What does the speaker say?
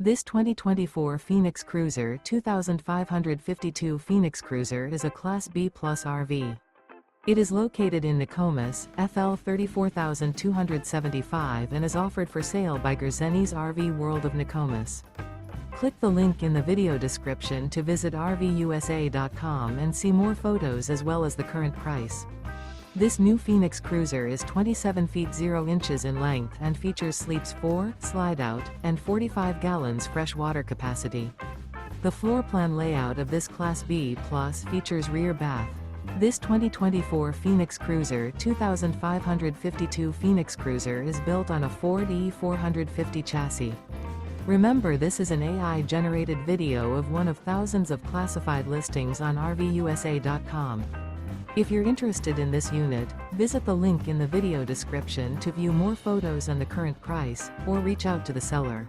This 2024 Phoenix Cruiser 2552 Phoenix Cruiser is a Class B Plus RV. It is located in Nokomis, FL 34275 and is offered for sale by Gerzeny's RV World of Nokomis. Click the link in the video description to visit RVUSA.com and see more photos as well as the current price. This new Phoenix Cruiser is 27 feet 0 inches in length and features sleeps 4, Slideout, and 45 gallons fresh water capacity. The floor plan layout of this Class B Plus features rear bath. This 2024 Phoenix Cruiser 2552 Phoenix Cruiser is built on a Ford E450 chassis. Remember, this is an AI-generated video of one of thousands of classified listings on RVUSA.com. If you're interested in this unit, visit the link in the video description to view more photos and the current price, or reach out to the seller.